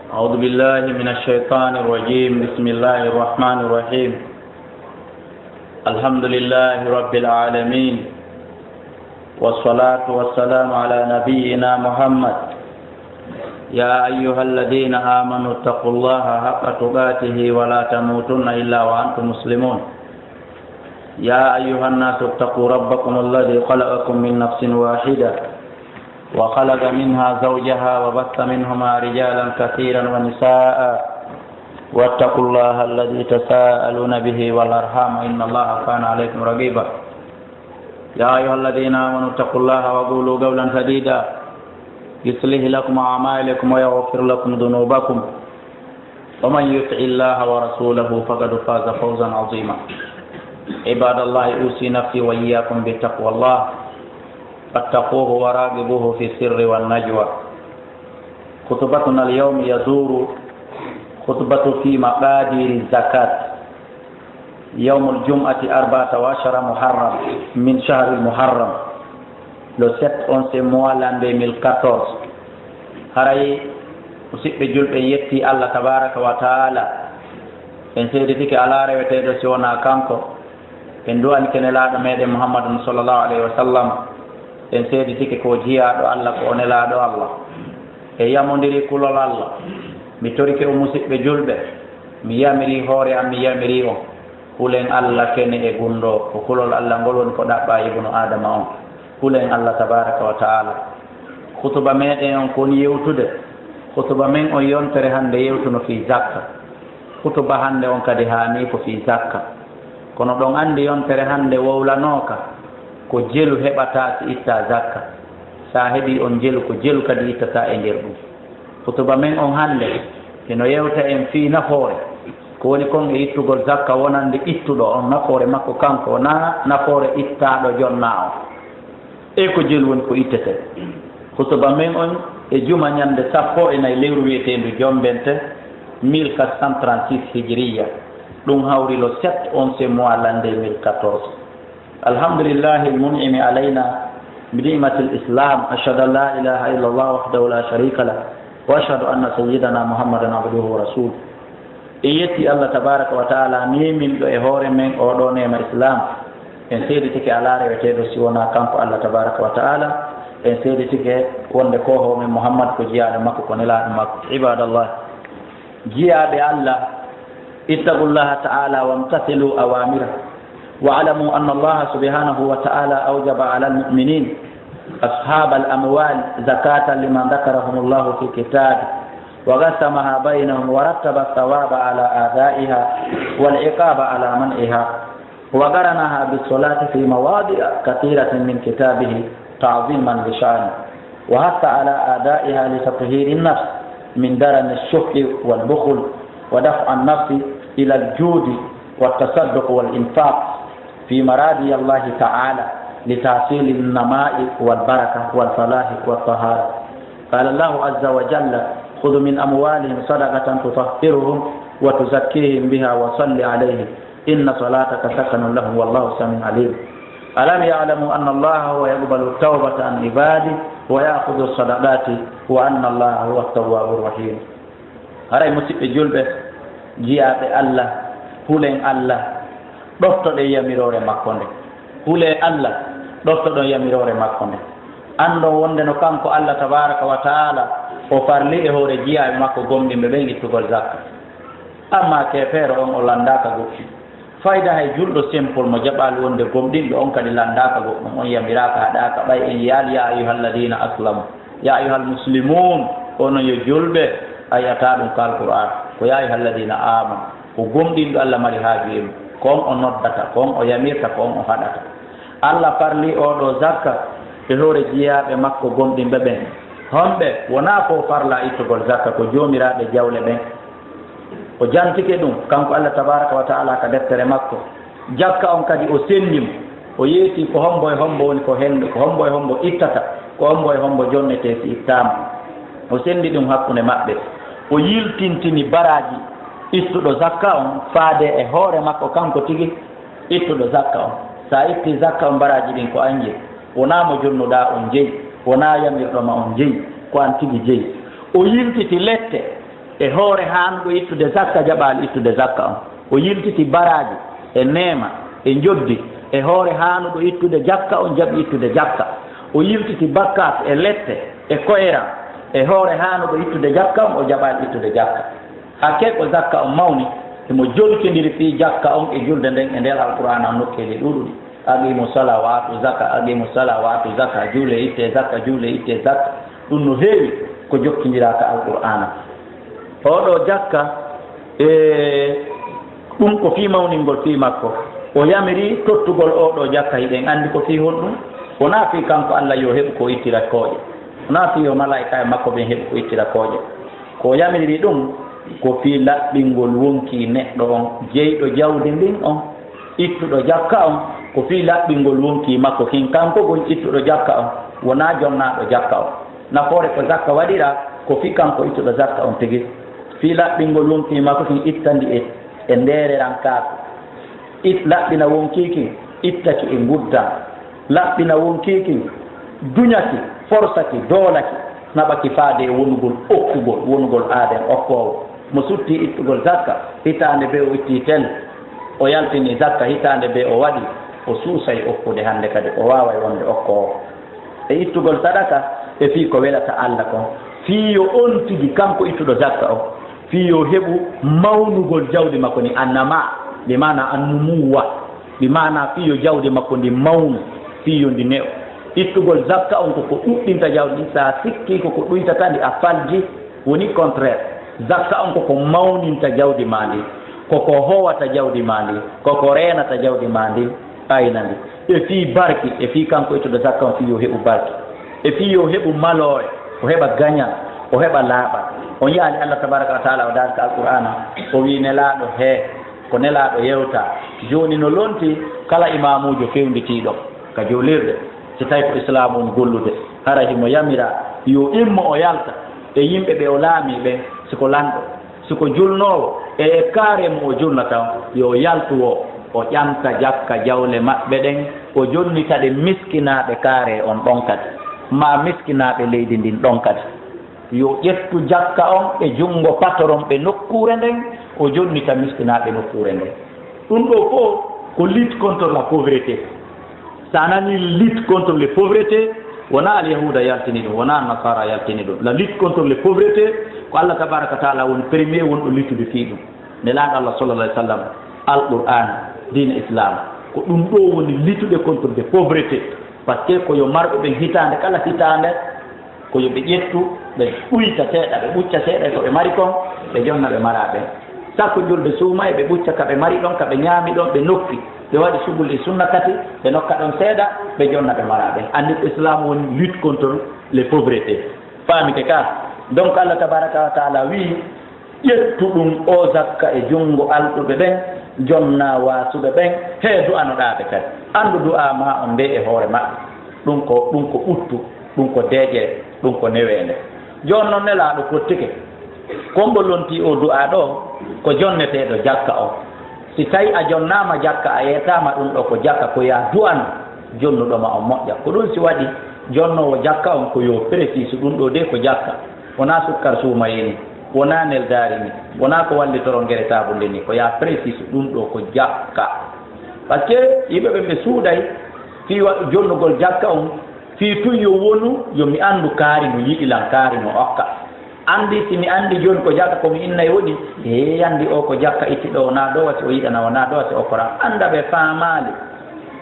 أعوذ بالله من الشيطان الرجيم. بسم الله الرحمن الرحيم. الحمد لله رب العالمين، والصلاة والسلام على نبينا محمد. يا أيها الذين آمنوا اتقوا الله حق تقاته ولا تموتن إلا وأنتم مسلمون. يا أيها الناس اتقوا ربكم الذي خلقكم من نفس واحدة وخلق منها زوجها وبث منهما رجالا كثيرا ونساء، واتقوا الله الذي تساءلون به والأرحام إن الله كان عليكم رقيبا. يا أيها الذين آمنوا اتقوا الله وقولوا قولا سديدا يصلح لكم أعمالكم ويغفر لكم ذنوبكم، ومن يطع الله ورسوله فقد فاز فوزا عظيما. عباد الله، أوصي نفسي وإياكم بتقوى الله، فاتقوه وراقبوه في السر والنجوى. خطبتنا اليوم يدور خطبة في مقادير الزكاة يوم الجمعة 14 محرم من شهر المحرم، le 7 mois l'an 2014. haray musidɓe julɓe yetti Allah tabaraka wa taala, en seeditike ala reweteɗo si wona kanko. en duwani kenelaɗo meɗen muhammadun sallllahu alayhi wa sallam. en seeditike ko jiyaɗo Allah, ko onelaɗo Allah, e yamodiri kulol Allah. mi torike o musidɓe julɓe, mi yamiri hoore am, mi yamiri on. hulen Allah kene e gundo ko kulol Allah ngol woni ko ɗaɓɓa ibnu adama on. hulen Allah tabaraka wa taala. hutuba meɗen on koni yewtude. hutuba men on yontere hande yewtuno fi zakka. hutuba hande on kadi hani ko fi zakka. kono ɗon andi yontere hande wowlanoka ko jelu heɓata si itta zakka. sa heɓi on jelu, ko jelu kadi ittata e nder ɗum. hutuba men on hande eno yewta en fi nafoore ko woni kon e ittugol zakka, wonande ittuɗo on nafoore makko kanko, wona nafoore ittaɗo jonna o, e ko jelu woni ko ittete. hutuba men on e juma ñande 14 lewru wiyetendu jombente 1436 hijriya. ɗum hawri le 7 mois l'an 2014. alhamdulillahi almun'imi alayna بنعمة الإسلام. أشهد أن لا إله إلا الله وحده لا شريك له، وأشهد أن سيدنا محمدا عبده ورسوله. إيتي الله تبارك وتعالى نيمين دو إهور من أودو نيم الإسلام. إن سيدتك على ريوتيدو سيونا كامف الله تبارك وتعالى. إن سيدتك وند كوهو من محمد كجياد مكو كنلا مكو. عباد الله، جياد الله، اتقوا الله تعالى وامتثلوا أوامره، واعلموا أن الله سبحانه وتعالى أوجب على المؤمنين أصحاب الأموال زكاة لمن ذكرهم الله في كتابه، وقسمها بينهم ورتب الثواب على آدائها والعقاب على منعها، وقرنها بالصلاة في مواضع كثيرة من كتابه تعظيما لشأنه، وحث على آدائها لتطهير النفس من درن الشح والبخل، ودفع النفس إلى الجود والتصدق والإنفاق في مرادي الله تعالى لتحصيل النماء والبركة والفلاح والطهارة. قال الله عز وجل: خذ من أموالهم صدقة تطهرهم وتزكيهم بها وصل عليهم إن صلاتك سكن لهم والله سميع عليم. ألم يعلموا أن الله هو يقبل التوبة عن عباده ويأخذ الصدقات وأن الله هو التواب الرحيم. هراي مسيب جلبة جياب الله، hulen Allah ɗoftoɗe yamirore makko nde. hule Allah ɗoftoɗo yamirore makko nde. ando wonde no kanko Allah tabaraka wa taala o farli e hoore jiyaɓe makko gomɗinɓe ɓen ittugol zakka. amma kefeero on o landaka goɗɗum. fayda hay julɗo simple mo jaɓali wonde gomɗinɓe on kadi landaka goɗɗum, on yamiraka haɗaka ɓay en yaal ya ayuhalladina aslamu, ya ayuhal muslimun. ono yo julɓe ayata ɗum kal qur'an ko ya ayuhalladina amanu. ko gomɗinɗo Allah mari haaju e mum, ko on o noddata, ko on o yamirta, ko on o haɗata. Allah farli oɗo zakka e hoore jiyaɓe makko gomɗinɓe ɓen. honɓe wona ko farla ittugol zakka, ko jomiraɓe jawle ɓen. o jantike ɗum kanko Allah tabaraka wa taala ka deftere makko. jakka on kadi o sennimo, o yeeti ko hombo e hombo woni ko hendu, ko hombo e hombo ittata, ko hombo e hombo jonnete si ittama. o sendi ɗum hakkunde maɓɓe. o yiltintini baraji ittuɗo zakka on faade e hoore makko kanko tigi ittuɗo zakka on. sa itti zakka on baraji ɗin ko an jeyi, wona mo jonnuɗa on jeyi, wona yamirɗoma on jeyi, ko an tigi jeyi. o yiltiti lette e hoore haanɗo ittude zakka jaɓaali ittude zakka on o yiltiti baraji e neema e joddi e hoore haanuɗo ittude jakka on jaɓi ittude jakka o yiltiti bakkat e lette e koyran e hoore haanuɗo ittude jakka on o jaɓaali ittude jakka hakke ko zakka on mawni emo joltidiri fi jakka on e julde nden e nder alqur'ana nokkeeji ɗuɗuɗi aqimu sala wa atu zakka aqimu sala wa atu zakka juule itte zakka juule itte zakka ɗum no heewi ko jokkindiraka alqur'ana oɗo jakka e ɗum ko fi mawningol fi makko o yamiri tottugol oɗo jakka hiɗen anndi ko fi honɗum wona fi kanko allah yo heɓu ko ittira kooƴe wona fi yo malaika e makko ɓen heɓu ko ittira kooƴe ko yamiri ɗum ko fi laɓɓingol wonki neɗɗo on jeyɗo jawdi ndin on ittuɗo jakka on ko fi laɓɓingol wonki makko kin kanko gon ittuɗo jakka on wona jonnaɗo jakka on nafoore ko zakka waɗira ko fi kanko ittuɗo zakka on tigi fi laɓɓingol wonki makko kin ittandi e ndereran kaako laɓɓina wonkiki ittaki e nguddan laɓɓina wonkiki duñaki forsaki doolaki naɓaki faade e wonugol okkugol wonugol aaden okkowo mo sutti ittugol zakka hitande be o itti tel o yaltini zakka hitande be o waɗi o suusay okkude hannde kadi o waaway wonde okkowo e ittugol sadaka e fii ko welata allah kon fii yo on tigi kanko ittuɗo zakka o fii yo heɓu mawnugol jawdi makko ni annama bi mana annumuwa bi mana fii yo jawdi makko ndi mawnu fii yo ndi ne'o ittugol zakka on koko ɗuɗɗinta jawdi sa sikki koko ɗuytata ndi a falji woni contraire zakka on koko mawninta jawdi ma ndi koko howata jawdi ma ndi koko renata jawdi ma ndi ayna ndi e fii barki e fii kanko ittuɗo zakka on fii yo heɓu barki e fii yo heɓu malore o heɓa gagnal o heɓa laaɓal on yiyani allah tabaraka wa taala o darka alqur'ana o wi nelaaɗo hee ko nelaaɗo yewta jooni no lonti kala imamujo fewnditiiɗo ka joolirde so tawi ko islamu on gollude hara himo yamira yo immo o yalta e yimɓe ɓe o laami ɓe siko lanɗo siko julnoowo e kaare mo o julnata yo yaltuwo o ƴamta jakka jawle maɓɓe ɗen o jonnita ɗe miskinaaɓe kaare on ɗon kadi ma miskinaaɓe leydi ndin ɗon kadi yo ƴettu jakka on e junngo patron ɓe nokkuure nden o jonnita miskinaaɓe nokkuure nden ɗum ɗo fof ko lutte contre la pauvreté sa nani lutte contre les pauvretés wona alyahuda yaltini ɗum wona nasara yaltini ɗum la lutte contre les pauvretés ko allah tabaraka wa taala woni premier wonɗo luttude fii ɗum nelaaɗo allah sallallah alih w sallam alqur'ana dina islam ko ɗum ɗo woni luttude contre des pauvretés par ce que ko yo marɓe ɓen hitande kala hitande ko yo ɓe ƴettu ɓe ɓuyta seeɗa ɓe ɓucca seeɗa ko ɓe mari kon ɓe jonna ɓe mara ɓen sakko julde suuma e ɓe ɓucca ka ɓe mari ɗon ka ɓe ñaami ɗon ɓe nokki ɓe waɗi sugul e sunna kati ɓe nokka ɗon seeɗa ɓe jonna ɓe mara ɓen anndi ko islam woni lutte contre les pauvretés faamike ka donc allah tabaraka wa taala wii ƴettu ɗum o zakka e junngo alɗuɓe ɓen jonna waasuɓe ɓen hee du'anoɗaaɓe kadi anndu du'a ma on nde e hoore maɓɓe ɗum ko ɓuttu ɗum ko deeƴere ɗum ko neweende jooni noon nelaaɗo kottike konmbo lontii o du'a ɗo ko jonneteeɗo jakka o si tawi a jonnaama jakka a yeetaama ɗum ɗo ko jakka ko ya du'an jonnuɗoma on moƴƴa ko ɗum si waɗi jonnoowo jakka on ko yo précise ɗum ɗo de ko jakka wonaa sukkar suumayeni wonaa neldaari ni wonaa ko wallitoro ngere taabunde ni ko ya précise ɗum ɗo ko jakka par ce que yimɓe ɓe ɓe suuɗay fii waɗu jonnugol jakka on fii tun yo wonu yo mi anndu kaari no yiɗilan kaari no okka anndi si mi anndi jooni ko jakka komi innayi woɗi e anndi o ko jakka ittiɗo wonaa ɗo wasi o yiɗana wonaa ɗo wasi o koran annda ɓe faamaali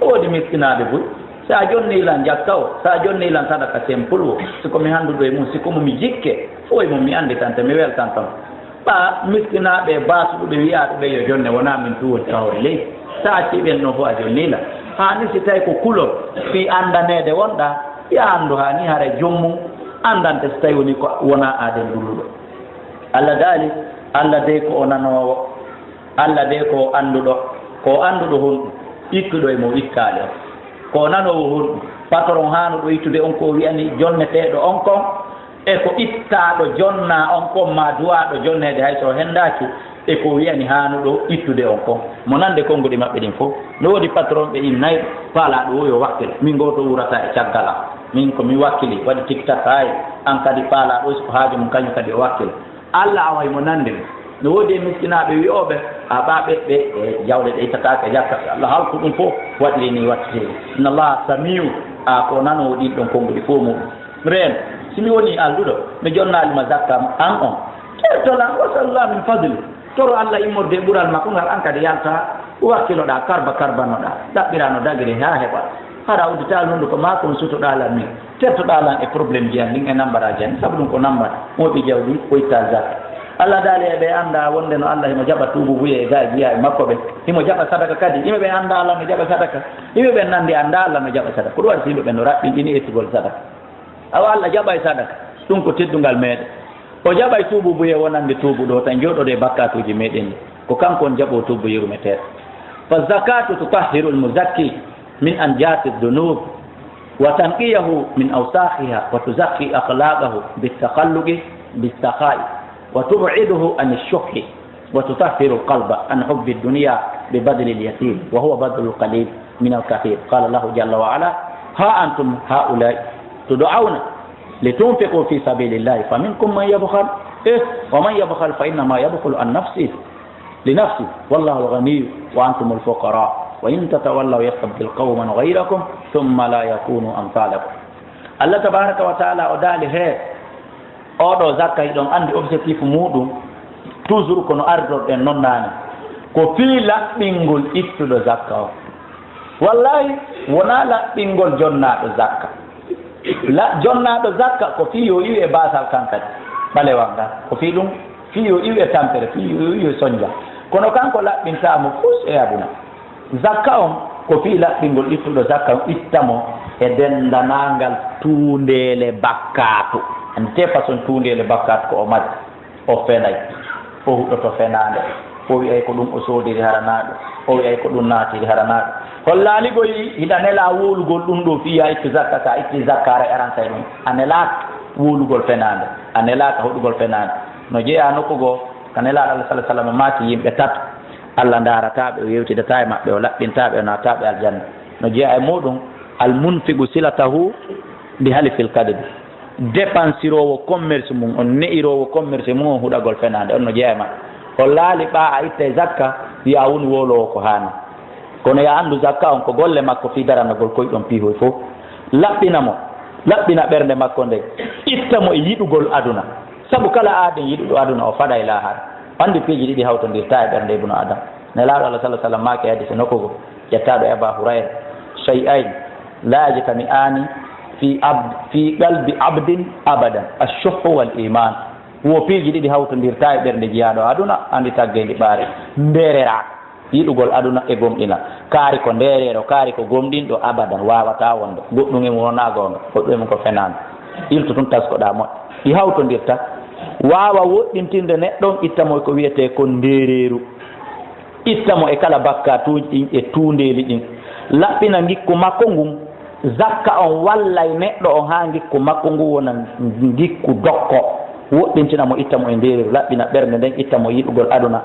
o woodi miskinaaɓe boy so a jonniilan jakka o so a jonniilan sadaka simple o siko mi hannduɗo e mum siko momi jikke foye mum mi anndi tan te mi weltan tan ɓa miskinaaɓe baasuɗuɓe wiyaaɗuɓe yo jonne wonaa min tu woni tawre leydi so a ciɓen noon fof a jonniilan haa ni si tawi ko kulol fii anndaneede wonɗa ya anndu haa ni hara jommum anndante so tawi woni ko wonaa aaden dulluɗo allah daali allah de ko o nanoowo allah de ko annduɗo ko annduɗo honɗum ittuɗo e mo ittaali o ko nanoowo honɗum patron haanuɗo ittude on ko wiyani jonneteeɗo on kon e ko ittaaɗo jonna on kon ma duwaaɗo jonneede hay so henndaaki e ko wiyani haanuɗo ittude on kon mo nande konnguɗi maɓɓe ɗin fof no woodi patron ɓe innayɗo paalaaɗo o yo wakkil min gooto wurata e caggal am min ko mi wakkili waɗi tiktak hay an kadi paalaaɗo so ko haaju mum kañum kadi o wakkil Allah away mo nande no wodi miskinaɓe wi'oɓe a ɓaɓe ɓe e jawle ɗe ittataake jakka Allah halku ɗum fof waɗiri ni watte inna Allah samiu a ko nano ɗin ɗon konguɗi fof muɗum reen simi woni alduɗo mi jonnalima zakka an on kertola wasallah min fadli toro Allah immorde ɓural makko ngal an kadi yalta wakkiloɗa karbanoɗa ɗaɓɓirano dagiri ha heɓa hara uddita hunde ko ma kon sutoɗalan ni tertoɗalan e probléme jiyan ɗin e nambaraji en sabu ɗum ko nambat moɓi jawɗi ɓoyta zakka Allah daali eɓe anda wonde no Allah himo jaɓa tuubu wuye e ga jiya e makko ɓe himo jaɓa sadaka kadi yimɓeɓe anda Allah no jaɓa sadaka yimɓeɓe nandi anda Allah no jaɓa sadaka ko ɗum waɗi yimɓeɓe no raɓɓiɗini ettugol sadaka awa Allah jaɓa e sadaka ɗum ko teddungal meɗen o jaɓa e tuubu buye wonande tuubu ɗo tan joɗoɗe e bakkatuji meɗen ni ko kanko on jaɓo tuubu yerumeteɗo fa zakatu tutahhiru almuzakki min anjasi ldunub wa tanqiyahu min awsahiha wa tuzakki akhlaqahu bitakhalluqi bissakhai wa tub'iduhu an ash-shuhhi wa tutahhiru alqalba an hubbi ad-dunya bi badli al-yatim wa huwa badlu al-qalil min al-kathir qala Allah jalla wa ala ha antum haula'i tud'auna litunfiqu fi sabilillahi faminkum man yabkhal wa man yabkhal fa innama yabkhulu an nafsihi لنفسه والله الغني وأنتم الفقراء وإن تتولوا يستبدل قوما غيركم ثم لا يكونوا أمثالكم الله تبارك وتعالى أدالي هي أودو زكاة دون عندي objectif مودو toujours kono ardo en nonnani ko fi laɓɓingol ittuɗo zakka o wallahi wona laɓɓingol jonnaɗo zakka jonnaɗo zakka ko fi yo iwi e basal kankadi ɓalewa nga ko fi ɗum fi yo iwi e tampere fi yo iwi e soñja kono kanko laɓɓintamo fus e aduna zakka on ko fi laɓɓingol ittuɗo zakka on ittamo e dendanangal tuundele bakkatu ante façon tuundele bakkatu ko o majji o fenay o huɗoto fenade o wiyay ko ɗum o soodiri haranaɗo o wiyay ko ɗum naatiri haranaɗo hollaligoy hiɗa nela wulugol ɗum ɗo fiya itti zakka sa itti zakkara arantay ɗum a nelaka wulugol fenade a nelaka hoɗugol fenade no jeeya nokkugo kanelaɗo Allah sallallahu alaihi wasallam maati yimɓe tato Allah darataɓe o yewtidata e maɓɓe o laɓɓintaɓe o nataɓe aljanna no jeeya e muɗum almunfiqu silatahu bi halifil kadib dépensirowo commerce mum on ne'irowo commerce mum on huɗagol fenade on no jeeya e maɓɓe o laali ɓa a itta e zakka wiya woni wolowo ko hani kono ya andu zakka on ko golle makko fi daranagol koyɗon piihoy fof laɓɓina ɓernde makko nde ittamo e yiɗugol aduna sabu kala aaden yiɗuɗo aduna o faɗa e lahara andi piiji ɗiɗi hawtodirta e ɓernde ibnu adam nelaɗo Allah sallallahu alaihi wasallam maake hadise nokkugo jettaɗo Aba Hurayra shay'ain la yajtami'ani fi qalbi abdin abadan ash-shuhhu wal iman wo piiji ɗiɗi hawtodirta e ɓernde jiyaɗo aduna andi taggendi ɓaare ndereraka yiɗugol aduna e gomɗina kaari ko ndereero kaari ko gomɗinɗo abadan wawata wonde goɗɗum emo wona gonga goɗɗum emo ko fenande ilto tun taskoɗa moƴƴo ɗi hawtodirta wawa woɗɗintinde neɗɗon ittamo ko wiyete ko ndereeru ittamo e kala bakkatuji ɗin e tuundeli ɗin laɓɓina gikku makko ngun zakka on wallay neɗɗo on ha gikku makko ngu wona gikku dokko woɗɗintinamo ittamo e ndereeru laɓɓina ɓernde nden ittamo yiɗugol aduna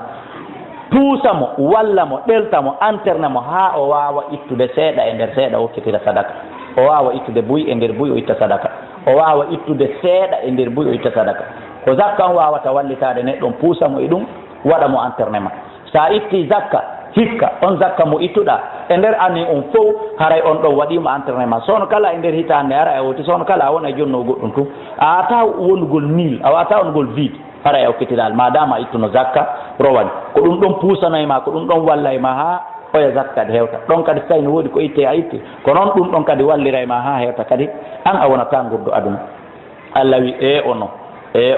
tuusamo wallamo ɗeltamo anternamo ha o wawa ittude seeɗa e nder seeɗa o hokkitira sadaka o wawa ittude buy e nder buy o itta sadaka o wawa ittude seeɗa e nder buy o itta sadaka ko zakka on wawata wallitade neɗɗon puusamo e ɗum waɗa mo anternema sa itti zakka hikka on zakka mo ittuɗa e nder année on fof haray on ɗon waɗimo anternema sono kala e nder hitande ara e woti sono kala a wona e jonno goɗɗum tum a wata wonugol nil a wata wonugol vide hara e hokkitiral madama ittuno zakka rowani ko ɗum ɗon puusanayma ko ɗum ɗon wallayma ha oya zakka kadi hewta ɗon kadi so tawi no woodi ko itte a itti ko noon ɗum ɗon kadi wallirayma ha hewta kadi an a wonata gurdo aduna Allah wi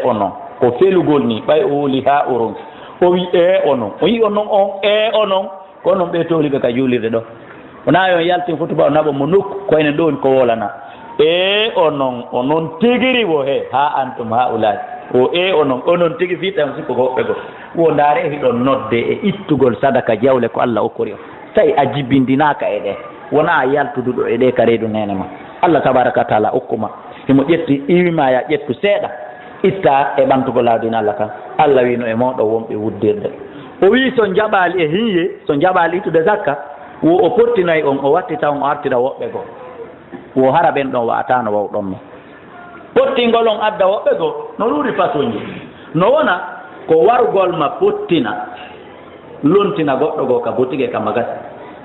o non ko felugol ni ɓay o woli ha o ronki o wi o non o yi o non on o non ko noon ɓe toliɓe ka juulirde ɗo wona yon yaltin fotuba o naɓa mo nokku ko enen ɗo woni ko wolana o non tigiri wo he ha antum ha ulaji o non tigi fiitan sikko ko hoɓɓe go wo ndaare hiɗon nodde e ittugol sadaka jawle ko Allah okkori o tawi a jibbindinaka e ɗe wona a yaltuduɗo e ɗe ka reedu nene ma Allah tabaraka wa taala okkuma himo ƴetti iwima ya ƴettu seeɗa itta e ɓantugo laawdina Allah kan Allah wino e moɗo wonɓe wuddirde o wi so jaɓali e hiye so jaɓali ittude zakka wo o pottinayi on o wattita on o artira woɓɓe goo wo hara ɓen ɗon wa'atano wawɗon mo pottingol on adda woɓɓe goo no ruuri façon ji no wona ko wargol ma pottina lontina goɗɗo go ka boutique ka magasi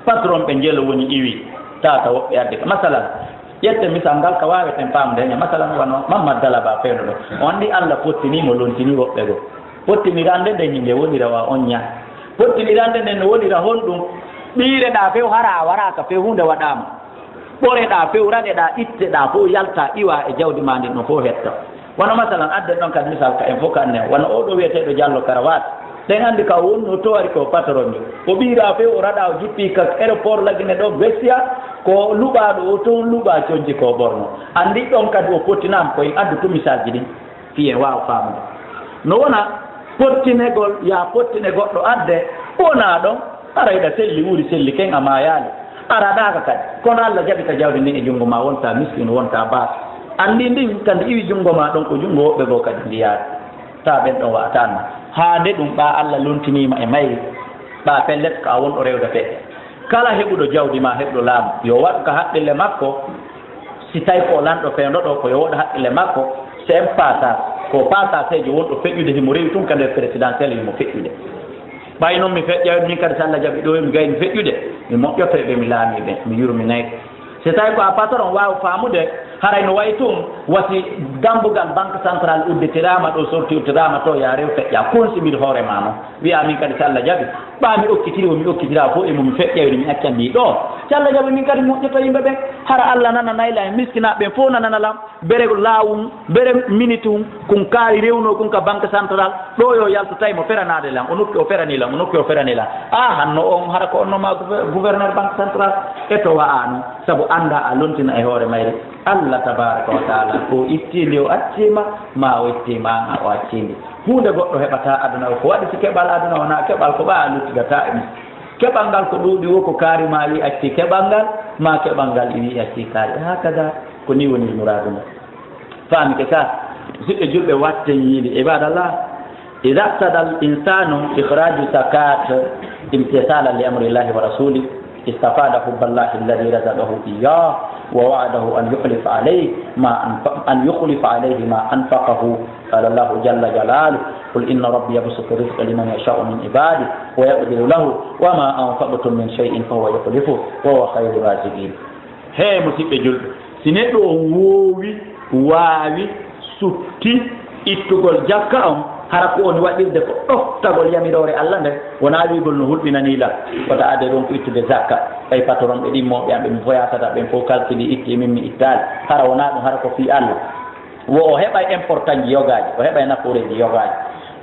patron ɓe jelo woni iwi tata woɓɓe adde ka masalan ƴette misal ngal ka waweten famdeña masalan wano Mamadou Dalaba fewno ɗo o andi Allah pottinimo lontini woɓɓe go pottinirande nde yimɓe wonira wa on ña pottinirande nde no wonira honɗum ɓiireɗa few hara waraka few hunde waɗama ɓoreɗa few raɗeɗa itteɗa fof yalta iwa e jawdi ma ndin no fof hetta wono masalan adden ɗon kadi misal ka en fof kanne wona oɗo wiyeteɗo Diallo Karawat ɗen andi ka wonno towari ko patron jo o ɓiira few o raɗa o jippi ka aéroport lagine ɗo Bessia ko luɓaɗo o toon luɓa coñci ko ɓorno andi ɗon kadi o pottinama koyen addu to misal ji ɗin fiyen wawa famude no wona pottinegol ya pottine goɗɗo adde wona ɗon ara yiɗa selli wuuri selli ken a mayali araɗaka kadi kono Allah jaɓi ka jawdi ndin e junngo ma wonta miskino wonta baas andi ndin kandi iwi junngo ma ɗon ko junngo woɓɓe goo kadi ndiyaade ta ɓen ɗon watanma ha nde ɗum ɓa Allah lontinima e mayri ɓa pellet ka wonɗo rewde fe kala heɓuɗo jawdi ma heɓɗo laamu yo waɗ ka haqqille makko si tawi ko lanɗo fewndo ɗo ko yo woɗa haqqille makko c'est un passage ko passage jo wonɗo feƴƴude himo rewi tun ka nder présidentiel himo feƴƴude ɓay noon mi feƴƴa min kadi so Allah jaɓi ɗo mi gayni feƴƴude mi moƴƴoto ɓe mi laamiɓe mi yurminayɓe so tawi ko a patron wawa famude haray no wayi tun wasi dambugal banque centrale udditirama ɗo sorti udditirama to ya rew feƴƴa consumide hoorema noon wiya min kadi so Allah jaɓi ɓa mi okkitiri o mi okkitira fof emo mi feƴƴawni mi accandi ɗo so Allah jaɓi min kadi moƴƴoto yimɓe ɓen hara Allah nana nayla e miskinaɓe ɓen fof nanana lam bere lawum bere minute um kun kaari rewno kun ka banque centrale ɗo yo yalto tawi mo feranade lam o nokki o ferani lam o nokki o ferani lam hanno on hara ko onnoma gouverneur banque centrale e to wa'a noon saabu anda a lontina e hoore mayre Allah tabaraka wa taala o ittinde o accima ma o ittima o accinde hunde goɗɗo heɓata aduna o ko waɗi si keɓal aduna wona keɓal ko ɓa a luttigata e mum keɓal ngal ko ɗuuɗi wo ko kaari ma wi acci keɓal ngal ma keɓal ngal wi acci kaari hakada ko ni woni muradu ngal faami ke sa siɓɓe julɓe watte yiide ibadallah ida qtada al insanu ikhraju zakat imtisala li amrillahi wa rasulih istafada hubballahi alladhi razaqahu iyyah ووعده أن يخلف عليه ما أنفقه قال الله جل جلاله قل إن ربي يبسط الرزق لمن يشاء من عباده ويقدر له وما أنفقتم من شيء فهو يخلفه وهو خير الرازقين هي مصيبة جلد سنتو واوي sutti ittugol jakka on hara ko woni waɗirde ko ɗoftagol yamirore Allah nde wona wigol no hulɓinanila kota adde ɗon ko ittude zakka ɓay patron ɓe ɗimmoɓe am ɓe mi foyatata ɓen fof calculi itti min mi ittali hara wona ɗum hara ko fi Allah wo o heɓay important ji yogaji o heɓay nafuureji yogaji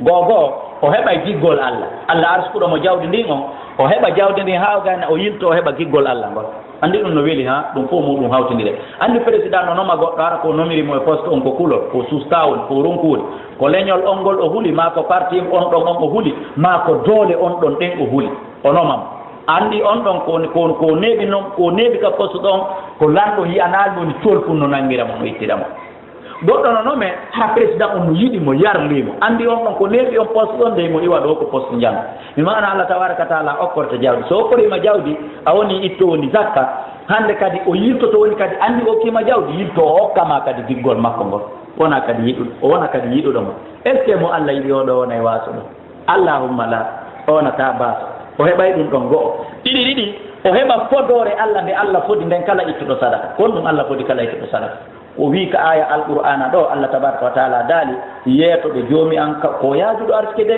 gogo o heɓay giggol Allah Allah arskuɗomo jawdi ndin on o heɓa jawdi ndin ha gayna o yilto o heɓa giggol Allah ngol andi ɗum no weeli ha ɗum fof muɗum hawtidire andi président no noma goɗɗo ara ko nomirimo e poste on ko kulol ko sustawol ko ronkuwol ko leñol on ngol o huuli ma ko parti on ɗon on o huuli ma ko doole on ɗon ɗen o huuli o nomam andi on ɗon ko neeɓi noon ko neeɓi ka poste ɗon ko lanɗo yiyanali woni tolfun no nangiramo no ittiramo goɗɗo no nome ha président on no yiɗi mo yarlimo andi on ɗon ko neeɓi on poste ɗon nde mo iwa ɗo ko poste jang mi mana Allah tabaraka taala okkorta jawdi so okkorima jawdi a woni itto woni zakka hande kadi o yiltoto woni kadi andi o okkima jawdi yilto o hokkama kadi diggol makko ngol wona kadi yiɗuɗo o wona kadi yiɗuɗomo est ce que mo Allah yiɗi oɗo wona e waso ɗum allahumma la o wonata baso o heɓay ɗum ɗon go'o ɗiɗi o heɓa fodore Allah nde Allah fodi nden kala ittuɗo sadaka kon ɗum Allah fodi kala ittuɗo sadaka o wi ka aya alqur'ana ɗo Allah tabaraka wa taala daali yeetoɓe joomi an ko yaajuɗo arsike de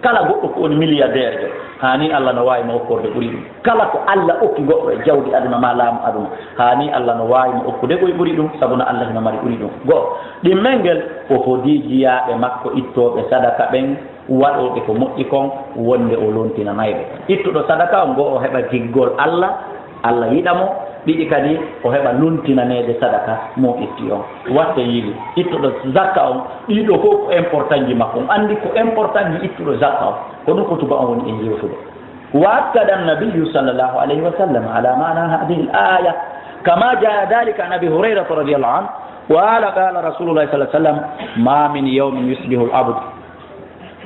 kala goɗɗo ko woni milliardaire jo hani Allah no wawi mo okkorde ɓuuri ɗum kala ko Allah okki goɗɗo e jawdi aduna ma laamu aduna hani Allah no wawi mo okkude koye ɓuuri ɗum sabu no Allah no mari ɓuuri ɗum goho ɗimmel ngel o fodi jiyaɓe makko ittoɓe sadaka ɓen waɗoɓe ko moƴƴi kon wonde o lontinanayɓe ittuɗo sadaka o ngo o heɓa jiggol Allah Allah yiɗamo ɗiɗi kadi o heɓa luntinanede sadaka mo itti on watte yiɗi ittuɗo zakka on ɗiɗo fof ko important ji makko on andi ko important ji ittuɗo zakka on ko ɗum ko tuba on woni e jewtude وأكد النبي صلى الله عليه وسلم على معنى هذه الآية كما جاء ذلك عن أبي هريرة رضي الله عنه وقال قال رسول الله صلى الله عليه وسلم ما من يوم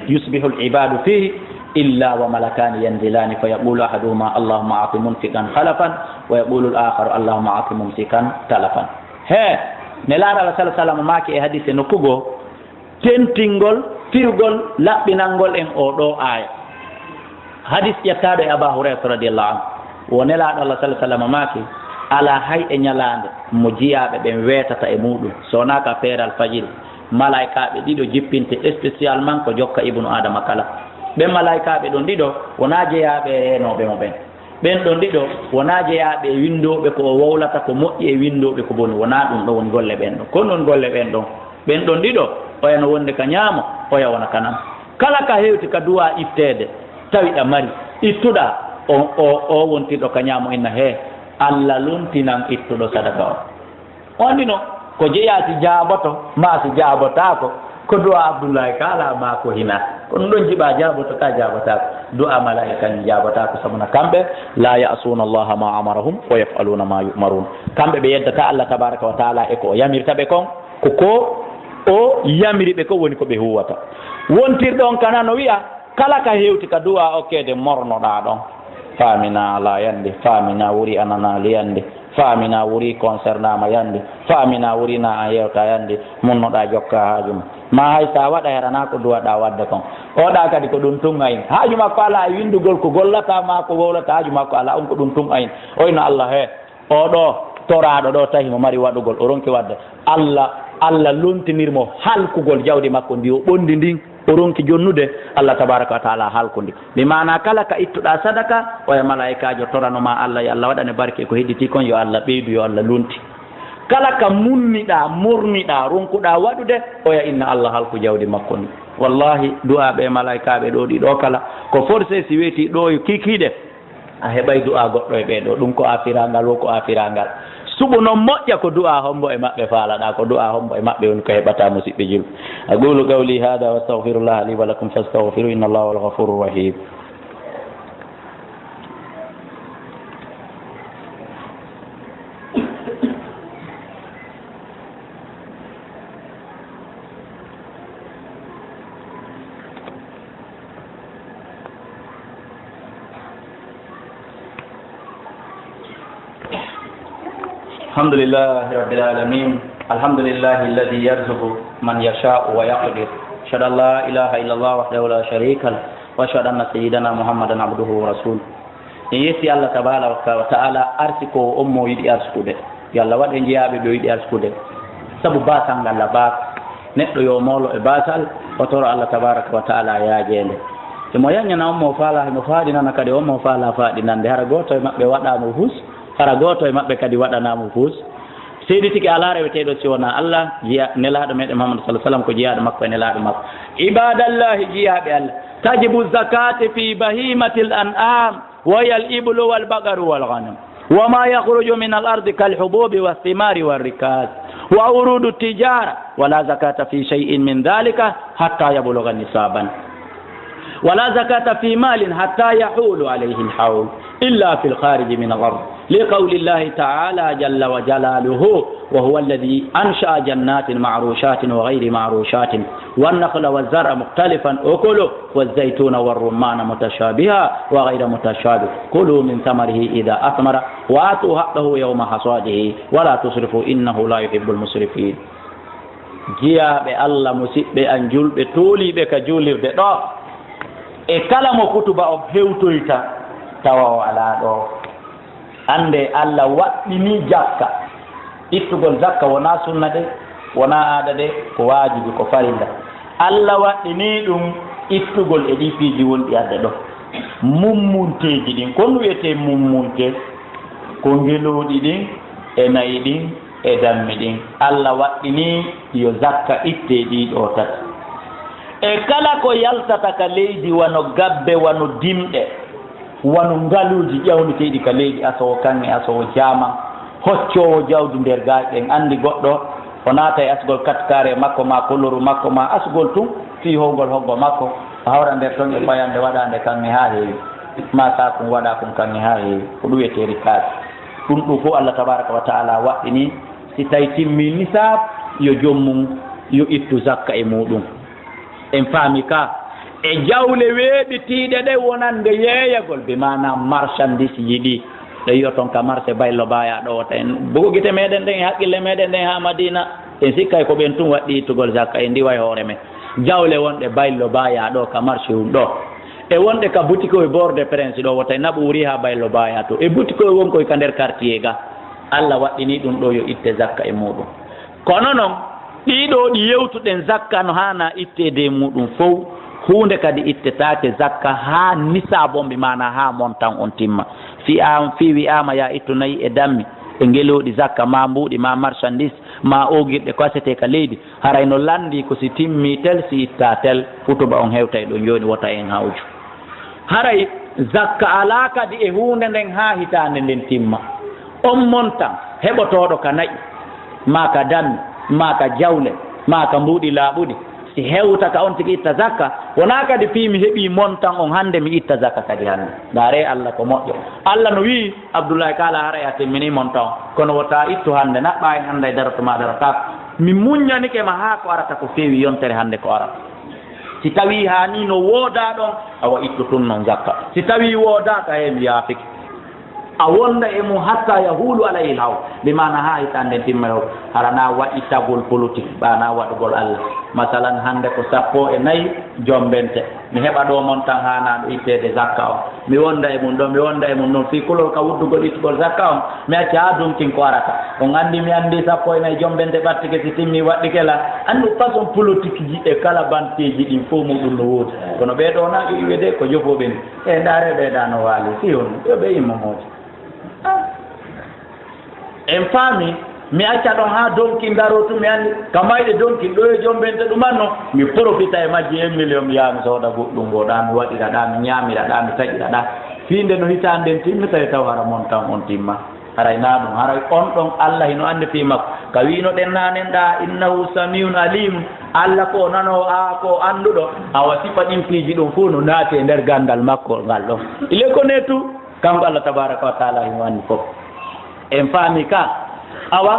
يصبح العباد فيه إلا وملكان ينزلان فيقول أحدهما اللهم أعط منفقا خلفا ويقول الآخر اللهم أعط ممسكا تلفا he ne laara Allah sallallahu alaihi wasallam maaki e hadise no kugo tentingol firgol laɓɓinalngol en o ɗo aya hadis ƴettaɗo e aba hurairata radiallahu anhu wonelaɗo allah sallah sallam maki ala hay e ñalande mo jiyaɓe ɓen weetata e muɗum sowonaka feeral fajiri malaikaɓe ɗiɗo jippinte spécialement ko jokka ibnu adama kala ɓen malaikaɓe ɗon ɗiɗo wona jeeyaɓe renoɓe mo ɓen ɗon ɗiɗo wona jeeyaɓe windoɓe ko o wowlata ko moƴƴi e windoɓe ko boni wona ɗum ɗo woni golle ɓen ɗon kono noon golle ɓen ɗon ɓen ɗon ɗiɗo oyano wonde ka ñaamo oya wona kanam kala ka hewti ka duwa ittede tawi ɗa mari ittuɗa o wontirɗo ka ñaamo inna he allah luntinan ittuɗo sadaka o on ɗino ko jeeya si jaaboto ma si jaabotako ko duwa abdoullahi kala ma ko hina kono ɗon jiɓa jaaboto ka jaabotako du'a malaika ni jaabotako sabuna kamɓe la ya'suna allaha ma amarahum wa yaf'aluna ma yu'marun kamɓe ɓe yeddata allah tabaraka wa taala e ko o yamirta ɓe kon ko o yamiri ɓe ko woni ko ɓe huwata wontirɗon kana no wiya kala ka hewti ka du'a okkede mornoɗa ɗon famina ala yande famina wuri anana liyande famina wuri concernama yande famina wuri na a yewta yande munnoɗa jokka haajuma ma hay sa waɗa herana ko duwaɗa wadde kon oɗa kadi ko ɗum tun ayin haaju makko ala e windugol ko gollata ma ko wowlata haaju makko ala on ko ɗum tun ayin oyno allah he oɗo toraɗo ɗo tahi mo mari waɗugol o ronki wadde allah lontinirmo halkugol jawdi makko ndi o ɓondi ndin o ronki jonnude allah tabaraka wa taala halkundi mi mana kala ka ittuɗa sadaka oya malaikajo toranoma allah yo allah waɗane barke ko hedditi kon yo allah ɓeydu yo allah lunti kala ka munniɗa murniɗa ronkuɗa waɗude oya inna allah halku jawdi makko ndi wallahi du'aɓe malaikaɓe ɗo ɗiɗo kala ko forcé si weeti ɗo kikiɗe a heɓay du'a goɗɗo e ɓeɗo ɗum ko afirangal wo ko afirangal suɓu noon moƴƴa ko du'a hombo e maɓɓe faalaɗa ko du'a hombo e maɓɓe woni ko heɓata musidɓe julɓe aqulu qawli hada wa astaghfirullah li wa lakum fastaghfiru inna allaha huwal ghafurur rahim الحمد لله رب العالمين الحمد لله الذي يرزق من يشاء ويقدر أشهد أن لا إله إلا الله وحده لا شريك له وأشهد أن سيدنا محمدا عبده ورسوله يسي الله تبارك وتعالى أرسكو أمو يدي أرسكوده يالله واد نجيابي بيو يدي أرسكوده سبو باسان الله باك نتلو يومولو إباسال وطور الله تبارك وتعالى يا جيله mo yanyana ummo faala mo faadina nakade ummo faala faadinande hara goto e mabbe wadamo hus hara goto e mabbe kadi wadanamo hus seydi tiki ala reweteɗo si wona allah jiya nelaɗo meɗen Muhammad sallallahu alaihi wasallam ko jiyaɗo makko e nelaɗo makko ibadallahi jiyaɓe allah tajibu zakati fi bahimatil an'am wa hiya al iblu wal baqaru wal ghanam وما يخرج من الأرض كالحبوب والثمار والركاز وعروض التجارة ولا زكاة في شيء من ذلك حتى يبلغ نصابا ولا زكاة في مال حتى يحول عليه الحول إلا في الخارج من الأرض لقول الله تعالى جل وجلاله وهو الذي أنشأ جنات معروشات وغير معروشات والنخل والزرع مختلفا أكله والزيتون والرمان متشابها وغير متشابه كلوا من ثمره إذا أثمر وآتوا حقه يوم حصاده ولا تسرفوا إنه لا يحب المسرفين جيا الله مسيب أن جل بتولي بك جولي بدو e kala mo kutuba o hewtoyta tawa o ala ɗo ande allah waɗɗini jakka ittugol zakka wona sunna de wona aada de ko wajibi ko farilla allah waɗɗini ɗum ittugol e ɗi piiji wonɗi adde ɗo mummunteji ɗin kono wiyete mummunte ko ngeloɗi ɗin e nayi ɗin e dammi ɗin allah waɗɗini yo zakka itte ɗiɗo tati e kala ko yaltata ka leydi wano gabbe wano dimɗe wano ngaluji ƴawneteɗi ka leydi asowo kanŋe asowo jama hoccowo jawdi nder gaaƴen andi goɗɗo o naata e asgol katkare makko ma koloru makko ma asgol tun fi howgol hoggo makko o hawra nder ton e ɓayande waɗande kanŋe ha heewi ma sakum waɗa kum kanŋe ha heewi ko ɗum wiyeteri kaasi ɗum ɗum fof allah tabaraka wa taala waɗɗini si tawi timmi nisab yo jommum yo ittu zakka e muɗum en faami ka e jawle weeɓitiiɗe ɗe wonande yeeyagol be mana marchandise yiɗi ɗe yiyo toon ka marché baylo baya ɗowota en bogo gite meɗen ɗen e haqqille meɗen ɗen ha madina en sikkay ko ɓen tun waɗɗi ittugol zakka e ndiwa e hoore men jawle wonde baylo baya do ka marché ɗo e wonde ka boutique o borde prince ɗo wota naɓo wuri ha baylo baya to e boutique o wonkoy ka nder quartier ga Allah waɗini ɗum ɗo yo itte zakka e muɗum kono noon ɗiɗo ɗi yewtuɗen zakka no hana ittede muɗum fof hunde kadi ittetake zakka ha nisabomɓe mana ha montan on timma fi wi'ama ya ittu nayi e dammi e ngeloɗi zakka ma mbuɗi ma marchandise ma ogirɗe ko asete ka leydi haray no landi ko si timmi tel si itta tel futuba on hewtay ɗo joni wota en hawju haray zakka ala kadi e hunde nden ha hitande nden timma on montan heɓotoɗo ka nayi ma ka dammi ma ka jawle ma ka mbuɗi laaɓuɗi si hewta ka on tigi itta zakka wona kadi fi mi heeɓi montan on hande mi itta zakka kadi hande dare Allah ko moƴƴo Allah no wi Abdoulaye kala haray a timmini montan on kono wota ittu hande naɓɓa en hande e darotoma darotako mi muññanike ma ha ko arata ko feewi yontere hande ko arata si tawi hani no wooda ɗon awa ittu tun noon zakka si tawi woodaka he mi yaafiki a wonda e mum hatta yahulu alayhi lhaw limana ha hitande timmewo harana waɗi tagol politique ɓana waɗugol Allah masalan hande ko 14 jombente mi heɓa ɗo montan hanaɗo ittede zakka o mi wonda e mum ɗo mi wonda e mum noon fi kulol ka wuddugol ittugol zakka on mi acci ha dunkin ko arata on andi mi andi 14 jombente ɓattike si timmi waɗɗike la andu façon politique ji e kala banteji ɗin fof muɗum no woodi kono ɓeɗo na ƴo iwede ko jofoɓe ni e ndaare ɓeɗano waali si on yo ɓe immomoji en faami mi acca ɗon ha donki darotu mi andi kamayɗe donki ɗo e jombente ɗumanno mi profita e majji 1 million mi yaha mi sooda goɗɗum goɗa mi waɗiraɗa mi ñamiraɗa mi taƴiraɗa fiinde no hitanden timmi tawi taw hara montan on timma haray na ɗum haray on ɗon Allah hino andi fi makko ka wino ɗen nanenɗa innahu samiun alimun Allah ko nano a ko anduɗo awa sifa ɗin piiji ɗum fuu no naati e nder gandal makko ngal ɗon ile ko ne tu kanko Allah tabaraka wa taala hino andi fof en faami ka awa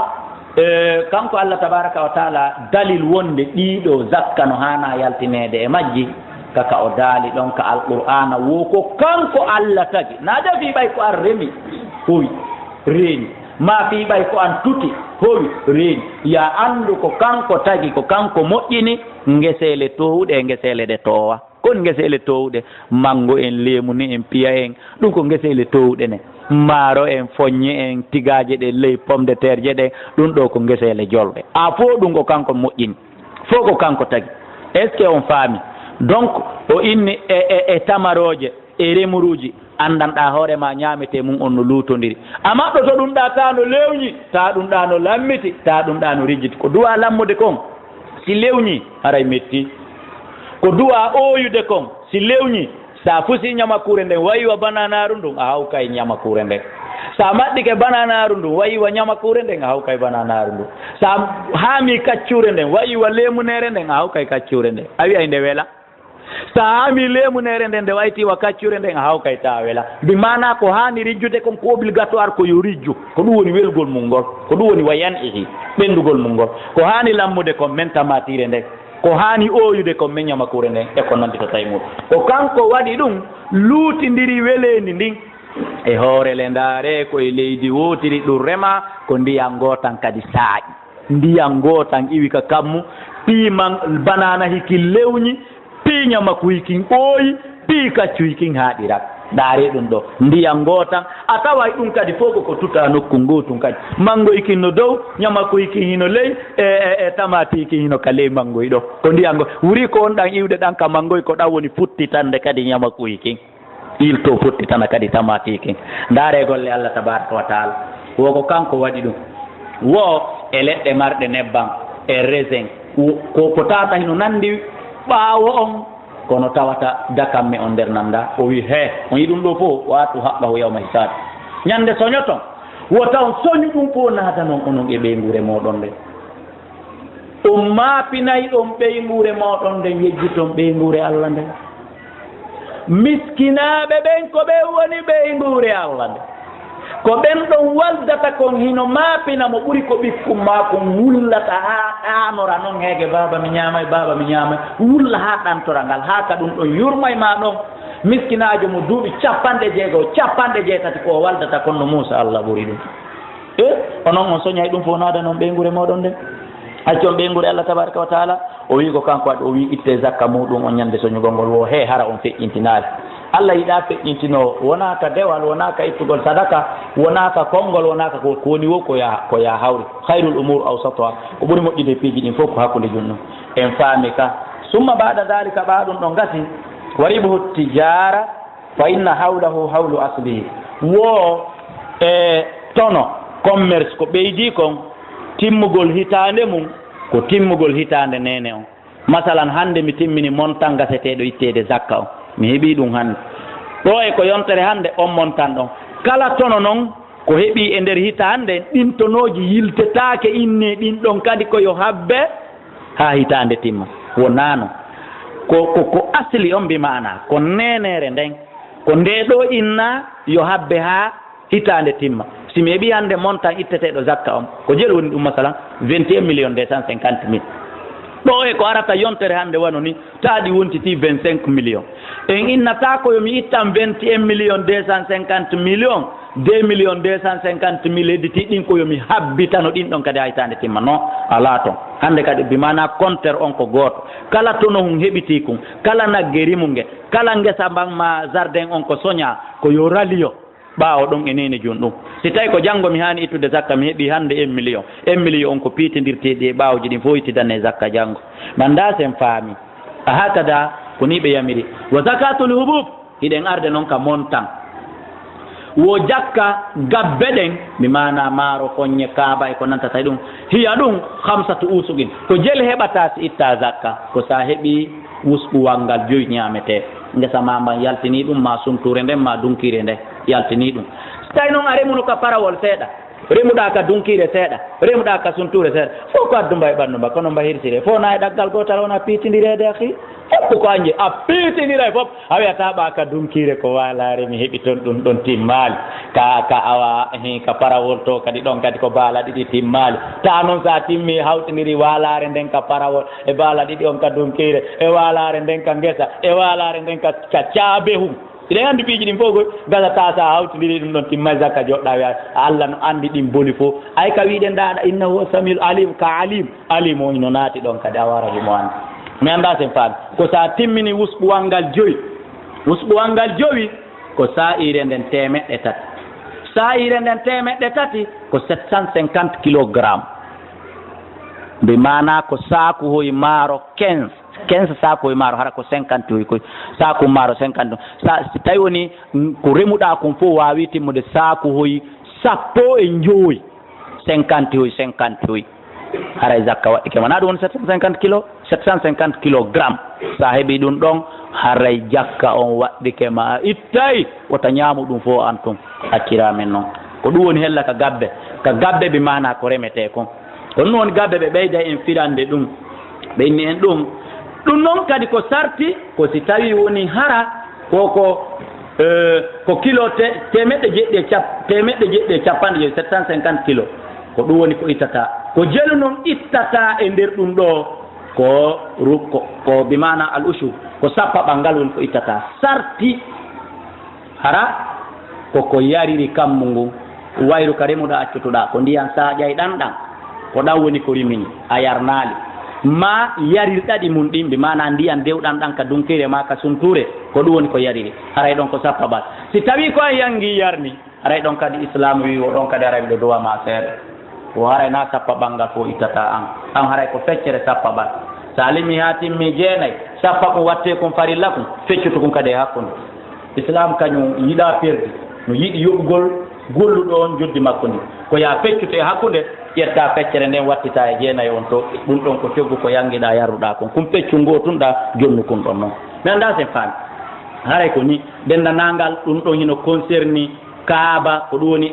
kanko Allah tabaraka wa taala dalil wonde ɗiɗo zakka no hana yaltinede e majji kaka o daali ɗon ka alqur'ana wo ko kanko Allah tagi naada fi ɓay ko an remi howi reeni ma fi ɓay ko an tuti howi reeni ya andu ko kanko tagi ko kanko moƴƴini ngesele towuɗe e ngesele ɗe towa kon ngesele towuɗe mango en leemu ni en piya en ɗum ko ngesele towuɗe ne maaro en foññe en tigaje ɗe ley pomme de terre je ɗe ɗum ɗo ko ngesele jolɗe a fo ɗum ko kanko moƴƴini fof ko kanko tagi est ce que on faami donc o inni e tamaroje e remuruji andanɗa hoorema ñamete mum on no luutodiri amma ɗo to ɗum ɗa ta no lewñi ta ɗum ɗa no lammiti ta ɗum ɗa no rijjiti ko duwa lammude kon si lewñi haray metti ko duwa ooyude kon si lewñi sa fusi ñamakure nden wayiwa bananaru ndun a hawkay ñamakure nden sa maɗɗike bananaru ndun wayiwa ñamakure nden a hawkay bananaru ndun sa haami kaccure nden wayiwa lemunere nden a hawkay kaccure nden a wiyay nde wela sa haami lemunere nden nde waytiwa kaccure nden a hawkay ta wela mbi mana ko hani rijjude kon ko obligatoire ko yo rijju ko ɗum woni welgol mum ngol ko ɗum woni wayan ihi ɓendugol mum ngol ko hani lammude kon men tamatire nden ko hani oyude ko men ñamakure nden e ko nandita tay muɗum ko kanko waɗi ɗum luutidiri welendi ndin e hoorele ndaare koye leydi wotiri ɗum rema ko ndiyan gotan kadi saaƴi ndiyan gotan iwi ka kammu piiman banana hikin lewñi pii ñamaku hikin ɓooyi pii kaccu hikin haaɗirat ɗaare ɗum ɗo ndiyan gotan a taway ɗum kadi fof ko tuta nokku ngotum kadi mango ikin no dow ñamaku ikin hino ley e tamati ikin hino ka ley mangoy ɗo ko ndiyango wuri ko on ɗan iwde ɗan ka mangoy ko ɗan woni futtitande kadi ñamaku ikin ilto futtitana kadi tamati ikin ndaare golle Allah tabaraka wa taala woko kanko waɗi ɗum wo e leɗɗe marɗe nebban e raisin ko potata hino nandi ɓaawo on kono tawata dakamme on nder nanda o wi he on yi ɗum ɗo fof watu haɓɓahu yawma hisabi ñande soñoton wota on soñu ɗum fof naata noon onon e ɓeygure moɗon nden on maapinayi ɗon ɓeygure moɗon nden yejjiton ɓeygure Allah nden miskinaɓe ɓen ko ɓe woni ɓeygure Allah nden ko ɓen ɗon waldata kon hino maapina mo ɓuri ko ɓikkum ma kon wullata ha ɗanora noon heege baba mi ñamay baba mi ñamay wulla ha ɗantora ngal ha ka ɗum ɗon yurmay ma ɗon miskinajo mo duuɓi 60 50 ko waldata kon no Moussa Allah ɓuri ɗum e onon on soñay ɗum fof naada noon ɓeygure moɗon nden accon ɓe nguri Allah tabaraka wa taala o wi ko kanko waɗi o wi itte zakka muɗum on ñande soñugol ngol wo he hara on feƴƴintinaade Allah yiɗa feƴƴintinowo wona ka dewal wona ka ittugol sadaka wona ka konngol wona ka ko woni wo ko ya hawri hayrul umur awsatuha ko ɓuri moƴƴude piiji ɗin fof ko hakkunde junɗum en faami ka summa baada dalika ɓaɗum ɗo gasi waribuhu tijara fa inna hawlahu hawlu aslihi wo e tono commerce ko ɓeydi kon timmugol hitande mum ko timmugol hitande nene on masalan hande mi timmini montant gaseteɗo ittede zakka o mi heeɓi ɗum hande ɗo e ko yontere hande on montant ɗon kala tono noon ko heeɓi e nder hitande ɗin tonoji yiltetake inne ɗin ɗon kadi koyo habbe ha hitande timma wonano ko asli on mbimana ko nenere nden ko nde ɗo inna yo habbe ha hitande timma si mi heeɓi hande montant itteteɗo zakka on ko jelu woni ɗum masalan 21 millions 250 mille ɗo e ko arata yontere hande wano ni taaɗi wontiti 25 millions en innata ko yomi ittan 21 millions 250 millions 2 millions 250 mille hedditi ɗin ko yomi habbitano ɗin ɗon kadi ha hitande timma non ala toon hande kadi bimana compteur on ko gooto kala tono hum heɓiti kum kala nagge rimunge kala ngesa ma jardin on ko soña ko yo raliyo ɓaawo ɗon e nene joni ɗum si tawi ko janngo mi hani ittude zakka mi heeɓi hande 1 million on ko piitindirteɗi e ɓaawji ɗin fof ittidanne zakka janngo manda sen faami a hakada ko ni ɓe yamiri wa zakatul hubub hiɗen arde noon ka montant wo jakka gabbe ɗen mi mana maaro foññe kaaba e ko nantata ɗum hiya ɗum 5 usuqin ko jeli heɓata si itta zakka ko sa heeɓi wusɓuwal ngal 5 ñamete ngesa ma mban yaltini ɗum ma sumture nden ma dunkire nde yaltini ɗum so tawi noon a remuno ka parawol seeɗa remuɗa ka dunkire seeɗa remuɗa ka sunture seeɗa fof ko addu mba e ɓanndu mba kono mba hirsire fof na e ɗaggal gotal wona piitidirede aki heppu ko anje a piitidira e fof a wiyata ɓa ka dunkire ko walare mi heeɓi toon ɗum ɗon timmali ka awa ka parawol to kadi ɗon kadi ko baala ɗiɗi timmali ta noon sa timmi hawtiniri walare nden ka parawol e baala ɗiɗi on ka dunkire e walare nden ka ngesa e walare nden ka caabehu iɗen anndi piiji ɗin fof koy gasata sa hawtidiri ɗum ɗon timma zakka joɗɗa wiya Allah no anndi ɗin boli fof ay ka wiɗen ndaɗa innahu samil alim ka alim o no naati ɗon kadi a wara himo anndi mi annda sen faami ko sa timmini wusɓuwal ngal jowi ko sa'ire nden 300 sa'ire nden 300 ko 750 kilogramme mbi mana ko saaku hoye maaro 15 saku hoye maaro hara ko 50 hoye koye saku maaro 50 sa si tawi woni ko remuɗa kon fof wawi timmude saku hoye 15 50 hoye haray zakka waɗɗike wona ɗum woni 750 kilogramme sa heeɓi ɗum ɗon haray jakka on waɗɗike ma ittay wota ñaamu ɗum fof an tun acciramen noon ko ɗum woni hella ka gabbe ɓe mana ko remete kon ko ɗum woni gabbe ɓe ɓeyda en firande ɗum ɓe inni en ɗum noon kadi ko sarti ko si tawi woni hara ko kilo temeɗɗe jeɗɗi e capanɗe joyi 750 kilo ko ɗum woni ko ittata ko jelu noon ittata e nder ɗum ɗo ko bimana al ushur ko sappa ɓangal woni ko ittata sarti hara koko yariri kammu ngu wayru ka remuɗa accutuɗa ko ndiyan saƴay ɗanɗan ko ɗan woni ko rimini a yarnali ma yarirɗaɗi mum ɗin bimana ndiyan dewɗan ɗan ka dunkire ma ka sunture ko ɗum woni ko yariri haray ɗon ko sappa ɓal si tawi ko a yangi yarni haray ɗon kadi islam wi o ɗon kadi haray ɓe duwa ma seeɗa o haray na sappa ɓangal fof ittata an haray ko feccere sappa ɓal sa limi ha timmi 9 sappa kum watte kum farilla kum feccutu kum kadi e hakkude islam kañum yiɗa perdi no yiɗi yoɓugol golluɗo on joddi makko ndi ko ya feccute e hakkude ƴetta feccere nden wattita e 9 on to ɗum ɗon ko coggu ko yangiɗa yarruɗa kon kum feccu ngotunɗa jonnu kum ɗon noon mi anda sen faami haray ko ni dendanangal ɗum ɗon hino concerni kaaba ko ɗum woni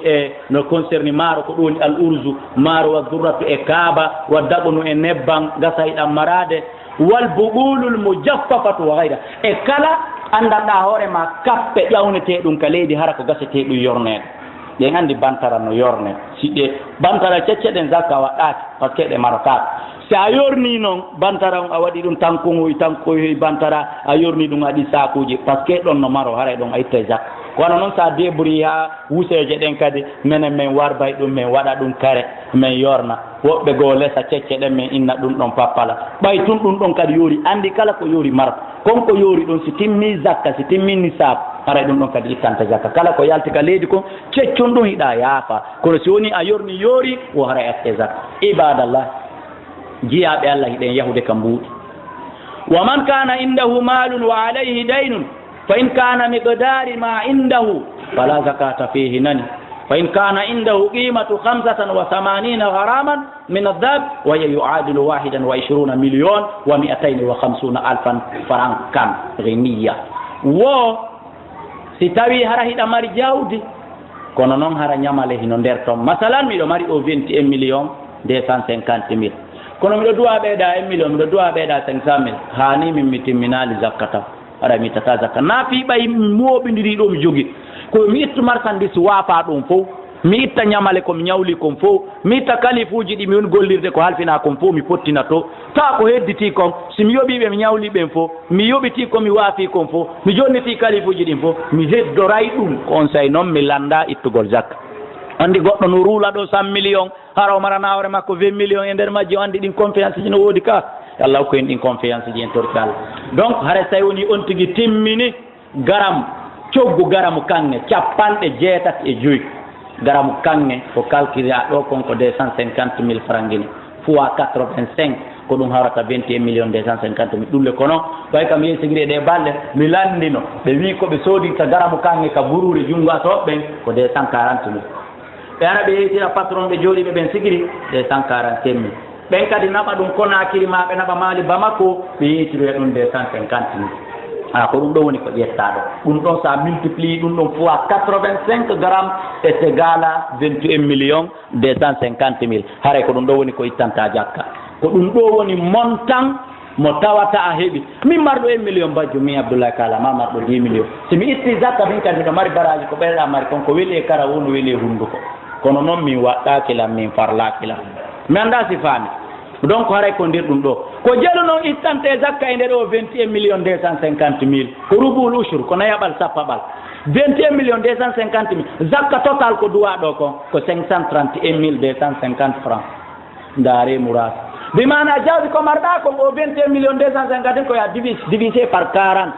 no concerni maaro ko ɗum woni al urzu maaro wa durratu e kaaba wa daɓunu e nebban gasa hiɗan marade wal buɓulul mujaffafatu wa gayra e kala andanɗa hoorema kappe ƴawnete ɗum ka leydi hara ko gasete ɗum yornede ɗen andi bantara no yorne siɗɗe bantara cecceɗen zakka waɗɗaki par ce que ɗe marotaka si a yorni noon bantara on a waɗi ɗum tankoy bantara a yorni ɗum aɗi sakuji par ce que ɗon no maro haray ɗon a itta zakka kono noon sa débrouille ha wuseje ɗen kadi minen min warbay ɗum min waɗa ɗum kare min yorna woɓɓe goo lesa cecce ɗen men inna ɗum ɗon pappala ɓay tun ɗum ɗon kadi yoori andi kala ko yoori mar konko yoori ɗon si timmi zakka si timmi nisab aray ɗum ɗon kadi ittanta zakka kala ko yalti ka leydi ko ceccon ɗum hiɗa yaafa kono si woni a yorni yoori o haray atte zakka ibadallah jiyaɓe allah hiɗen yahude ka mbuuɗi wa man kana indahu malun wa alayhi daynun fa in kana miqdari ma indahu fala zakata fihi nani fa in kana indahu qimatu 85 gharaman min adhab wa yu'adilu 21 million wa 250 alfan francan ghiniya wo si tawi hara hiɗa mari jawdi kono noon hara ñamale hino nder ton masalan miɗo mari o 21 million 250 mille kono miɗo duwa ɓeeɗa 1 million miɗo duwa ɓeeɗa 500 mille hani min mi timminali zakkata aɗa mi ittata zakka na fiiɓay moɓidiriɗo mi jogi ko mi ittu marchandise waafa ɗum fof mi itta ñamale komi ñawli kon fof mi itta kalifuuji ɗi mi woni gollirde ko halfina kon fof mi pottina to tawa ko hedditi kon si mi yoɓiɓe mi ñawli ɓen fof mi yoɓiti komi waafi kon fof mi jonniti kalifuuji ɗin fof mi heddoray ɗum conseil noon mi landa ittugol zakka andi goɗɗo no ruula ɗo 100 million hara o marana hoore makko 20 million e nder majji o andi ɗin confiance ji no woodi ka allah hokku en ɗin confiance ji en torki allah donc hara tawi woni on tigi timmini garam coggu garamu kanŋe 65 garamu kanŋe ko calculé a ɗo konko 250 000 francs guine fois 85 ko ɗum hawrata 21 millions 250 000 ɗulle kono ɓay kam yehi sigiri ɗe balɗe mi landino ɓe wi ko ɓe soodinta garamu kanŋe ka bururi junngo a toɓɓen ko 240 000 ɓe ara ɓe yeytira patron ɓe jooɗiɓe ɓen sigiri 240 000 ɓen kadi naɓa ɗum Conakry ma ɓe naɓa Mali Bamako ɓe yeytiroya ɗum 250 000 ko ɗum ɗo woni ko ƴettaɗo ɗum ɗon sa multiplie ɗum ɗon fois 85 grammes est égal à 21 millions 250 000 haray ko ɗum ɗo woni ko ittanta jakka ko ɗum ɗo woni montant mo tawata a heeɓi min marɗo 1 million bajjo min Abdoulaye Kala ma marɗo 10 millions si mi itti zakka min kadi ɗo mari baraji ko ɓeyɗa mari konko weeli e kara wono weeli e hunnduko kono noon min waɗɗakilam min farlakilam mi anda si faami donc haray ko ndir ɗum ɗo ko jelu noon ittante zakka e nder o 21 millions 250 000 ko rubul ushur ko nayaɓal sappaɓal 21 millions 250 000 zakka total ko duwa ɗo ko 531 250 francs ndaare mourad bi mana jawdi ko marɗa ko o 21 millions 250 ko ya divisé par 40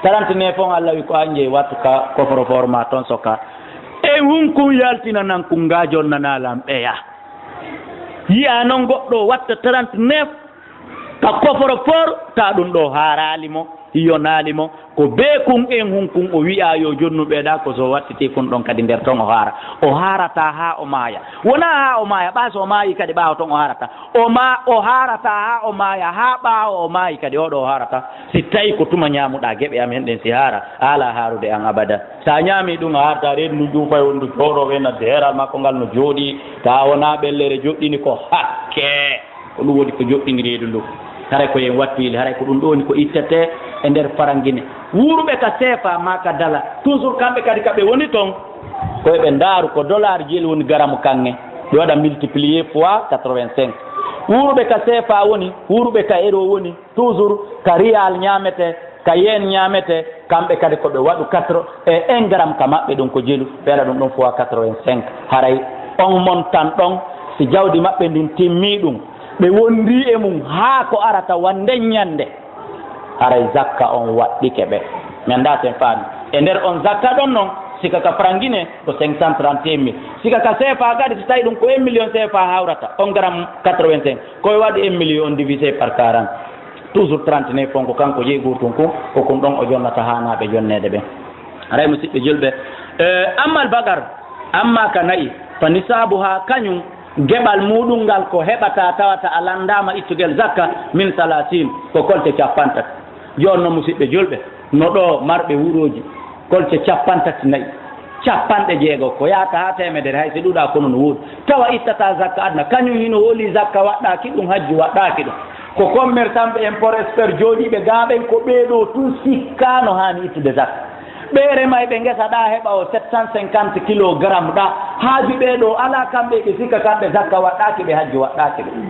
39 on allah wi ko anje wattu ka koforo forma toon soka e hunkun yaltina nan kungajon nanalam ɓeya yiya noon goɗɗo watta 39 ka koforo for ta ɗum ɗo haaralimo yonalimo ko be kun en hunkun o wi'a yo jonnuɓeɗa ko so wattiti kun ɗon kadi nder ton o harata ha o maaya wona ha o maaya ɓa so o maayi kadi ɓawa ton o harata o harata ha o maaya ha ɓawa o maayi kadi oɗo o harata si tawi ko tuma ñamuɗa gueɓe am hen ɗen si hara ala harude an abada sa ñaami ɗum a harta reedu ndu juufay wondu jooɗo wenna deral makko ngal no jooɗi ta wona ɓellere joɗɗini ko hakke ko ɗum woni ko joɗɗini reedu ndu haray ko yen wattili haray ko ɗum ɗo woni ko ittete e nder farangine wuuruɓe ka seefa ma ka dala toujours kamɓe kadi kaɓe woni toon koyeɓe ndaaru ko dollar jeli woni garamu kanŋe ɓe waɗa multiplié fois 85 wuuruɓe ka seefa woni wuuruɓe ka euro woni toujours ka riyal ñamete ka yen ñamete kamɓe kadi koɓe waɗu 1 gramme ka maɓɓe ɗum ko jelu ɓe waɗa ɗum ɗon fois 85 haray on montan ɗon si jawdi maɓɓe ndin timmi ɗum ɓe wondri e mum haa ko arata wande ñande haray zakka on waɗɗike ɓe mi annda sen faami e nder on zakka ɗon noon sika ka frangine ko 531 000 sika ka CFA kadi so tawi ɗum ko 1 million CFA hawrata on gramme 85 koye waɗi 1 million on divisé par 40 toujours 39 fon ko kanko jeyi gurtum ko kon ɗon o jonnata hanaɓe jonnede ɓen haray musidɓe julɓe ammal bagar amma ka nayi fa nisabu ha kañum geɓal muɗum ngal ko heɓata tawata a landama ittugel zakka min 30 ko kolte 50 joni noon musidɓe julɓe no ɗo marɓe wuroji kolte 54 50 ko yata ha temedere hay so ɗuɗa kono no woodi tawa ittata zakka adna kañum hino woli zakka waɗɗaki ɗum hajji waɗɗaki ɗum ko commerçant ɓe import expert jooɗiɓe gaɓen ko ɓeeɗo tout sikkano hani ittude zakka ɓeere may ɓe ngesa ɗa heɓa o 750 kilogramme ɗa haaji ɓeeɗo ala kamɓe ɓe sikka kamɓe zakka waɗɗaki ɓe hajji waɗɗaki ɗum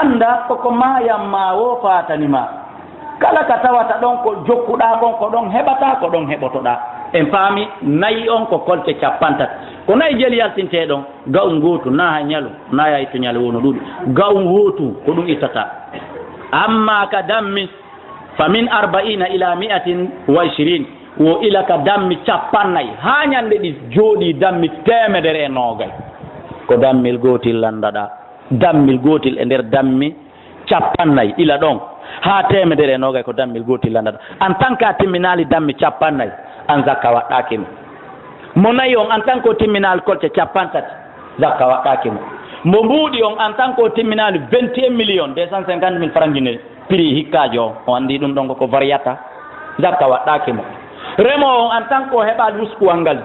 anda koko mayam ma wo fatanima kala ka tawata ɗon ko jokkuɗa kon ko ɗon heɓata ko ɗon heɓotoɗa en paami nayi on ko kolte capantat ko nayi jeli yaltinte ɗon gaw gootu na ha ñalu na yayi to ñalu wono ɗuɗi gaw gootu ko ɗum ittata amma ka dammi fa min 40 ila 120 wo ila ka dammi capannayyi ha ñande ɗi jooɗi dammi temedere e noogay ko dammil gootil landaɗa dammil gootil e nder dammi capannayyi ila ɗon ha temedere e noogay ko dammil gootil landaɗa en tant que a timminali dammi capannayyi an zakka waɗɗakimo mo nayi on en tant que o timminali kolte capantati zakka waɗɗakimo mo mbuuɗi on en tant que o timminali 21 millions 250 000 francs guiné prix hikkajo o andi ɗum ɗon koko variata zakka waɗɗakimo remo on en tant que o heɓali uskuwal ngal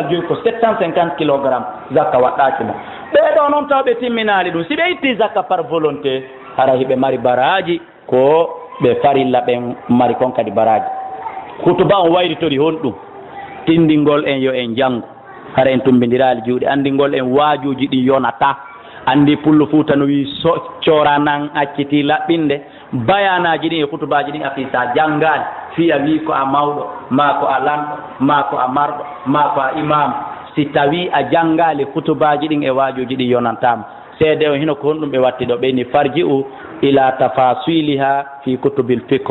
joyi ko 750 kilogramme zakka waɗɗakimo ɓeɗo noon taw ɓe timminali ɗum si ɓe itti zakka par volonté hara hiɓe mari baraji ko ɓe farilla ɓen mari kon kadi baraji hutuba on wayritori honɗum tindingol en yo en janngu hara en tumbidirali juuɗe andingol en waajuji ɗi yonata andi pullo fuuta no wi coora nan acciti laɓɓinde bayanaji ɗin e hutubaji ɗin a fi sa janngali fiya wi ko a mawɗo ma ko a lanɗo ma ko a marɗo ma ko a imam si tawi a janngali hutubaji ɗin e waajuji ɗi yonantama seede o hino ko honɗum ɓe watti ɗo ɓeyni farji u ila tafasiliha fi kutubil fiqh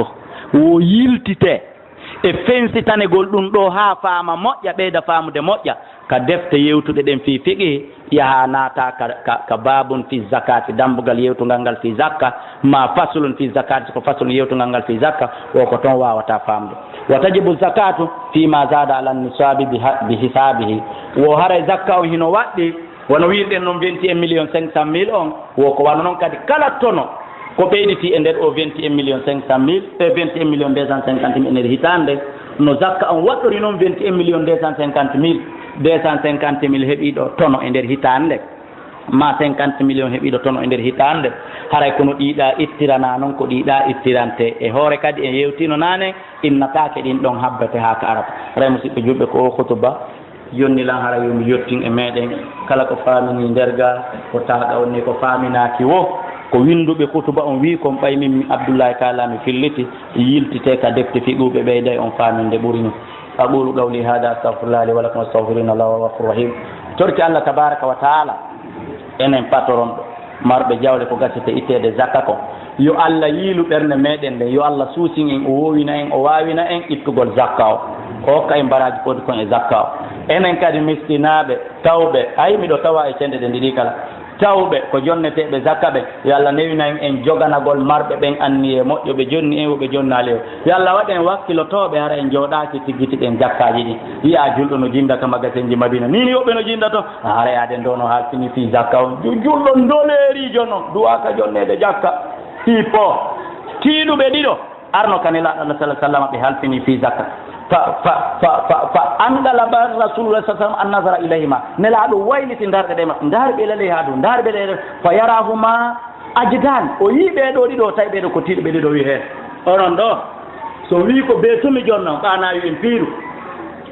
wo yiltite e fensitanegol ɗum ɗo ha faama moƴƴa ɓeyda faamude moƴƴa ka defte yewtuɗe ɗen fi fiqi yaha naata ka babun fi zakati dambugal yewtugal ngal fi zakka ma faslun fi zakati ko faslun yewtugal ngal fi zakka o ko toon wawata famde wa tajibu zakatu fima zada ala nisabi bi hisabihi wo haray zakka o hino waɗɗi wono wirɗen noon 21 millions 500 mille on wo ko wano noon kadi kala tono ko ɓeyditi e nder o 21 millions 500 mille e 21 millions 250 mille e nder hitande no zakka on waɗɗori noon 21 millions 250 mille heeɓiɗo tono e nder hitande ma 50 millions heeɓiɗo tono e nder hitande haray kono ɗiɗa ittirana noon ko ɗiɗa ittirante e hoore kadi en yewtino nane innatake ɗin ɗon habbete ha ka arata ray musidɓe julɓe ko o hutuba jonnilan hara yomi yettin e meɗen kala ko famini nderga ko taɗa onni ko faminaki wo ko winduɓe hutuba on wi kon ɓaymin Abdoullahi Kala mi filliti yiltite ka defte fiɗuɓe ɓeyday on faminde ɓuri ni aqulu qawli hada astaghfirullah li wa lakum astaghfiruna Allah wa ghafurur rahim torki Allah tabaraka wa taala enen patoron ɗo marɓe jawle ko gaccete ittede zakka ko yo Allah yiilu ɓernde meɗen nde yo Allah suusin en o wowina en o wawina en ittugol zakka o hokka en baraji foti kon e zakka o enen kadi miskinaɓe tawɓe ayi miɗo tawa e cende ɗe ndiɗi kala tawɓe ko jonneteɓe zakka ɓe yo Allah newina en joganagol marɓe ɓen anni e moƴƴo ɓe jonni en woɓe jonnali o yo Allah waɗa en wakkilotoɓe hara en jooɗaki tiggitiɗen zakkaji ɗi yiya julɗo no jinda ka magasin ji Madina nini woɓɓe no jinda to hara yaden do no halfini fi zakka o julɗo ndoleerijo noon duwaka jonnede jakka tipo tiiɗuɓe ɗiɗo arno kanelaɗo Allah sallah sallam ɓe halfini fi zakka fa andala ba rasulullah sallallahu alaihi wasallam an-nazara ilayhima nelaɗo wayliti darɗe ɗe maɓɓe darɓe lale ha dow darɓe ɗe fa yarahuma ajdan o yi ɓeɗo ɗiɗo tawi ɓeɗo ko tiiɗo ɓe ɗiɗo wi hen onon ɗo so wi ko beetumi jonnon ɓanawi en piiru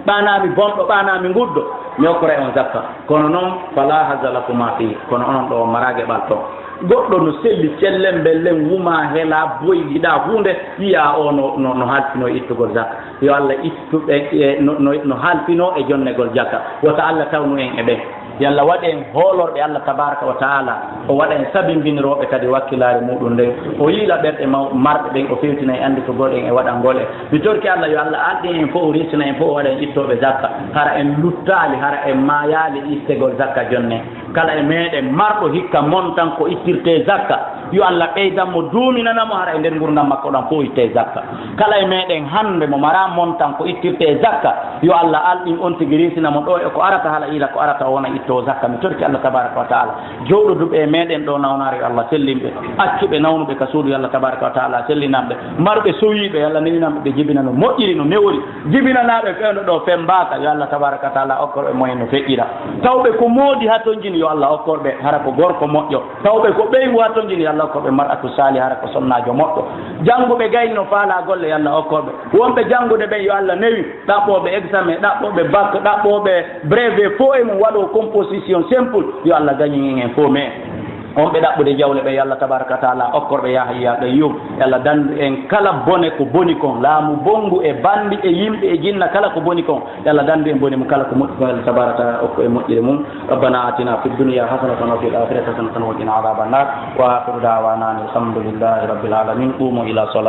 ɓanami bonɗo ɓanami guddo mi hokkora on zakka kono noon fala hazalakuma fi kono onon ɗo marage ɓal toon goɗɗo no selli cellen bellen wuma hela boyɗiɗa hunde yiya o no halfino ittugol zakka yo Allah ittuɓe no halfino e jonnegol jakka wota Allah tawnu en e ɓen yalla waɗen hoolorɓe Allah tabaraka wa taala o waɗa en sabindiniroɓe kadi wakkilare muɗum nden o yiila ɓerɗe marɓe ɓen o fewtina e andi ko goɗen e waɗangol e mi torki Allah yo Allah alɗin en fof o risina en fof o waɗa en ittoɓe zakka hara en luttali hara en mayali ittegol zakka jonne kala e meɗen marɗo hikka montan ko ittirte zakka yo Allah ɓeydanmo duuminanamo hara e nder gurdam makko ɗon fof itte zakka kala e meɗen hande mo mara montan ko ittirte zakka yo Allah alɗin on tigi risinamo ɗo e ko arata hala ila ko arata wona itto zakka mi torki Allah tabaraka wa taala jowɗoduɓe e meɗen ɗo nawnare yo Allah sellinɓe accuɓe nawnuɓe ka suudu yo Allah tabaraka wa taala sellinamɓe marɓe sowiɓe yo Allah newinamɓe ɓe jibina no moƴƴiri no newori jibinanaɓe fewno ɗo fembaka yo Allah tabaraka wa taala okkorɓe moyen no feƴƴira tawɓe ko moodi ha toon jini yo Allah okkorɓe hara ko gorko moƴƴo tawɓe ko ɓeygu ha toon jini yo Allah okkorɓe mar'atu sali hara ko sonnajo moƴƴo jannguɓe gayni no faala golle yo Allah okkorɓe wonɓe janngude ɓen yo Allah newi ɗaɓɓoɓe examen ɗaɓɓoɓe bac ɗaɓɓoɓe brevet fo e mum waɗo composition simple yo Allah gañi en fo mais on ɓe ɗaɓɓude jawle ɓe yallah tabaraka wa taala okkorɓe yahayaɓe yum yallah dandu en kala bone ko boni kon laamu bongu e bandi e yimɓe e jinna kala ko boni kon yallah dandu en boni mum kala ko moƴƴi ko yallah tabaraka okko e moƴƴire mum rabbana atina fi dunia hasanatan wa fil akhirati hasanatan wa qina adhaban nar wa akhiru da'wana alhamdulillahi rabbil alamin qumu ila salat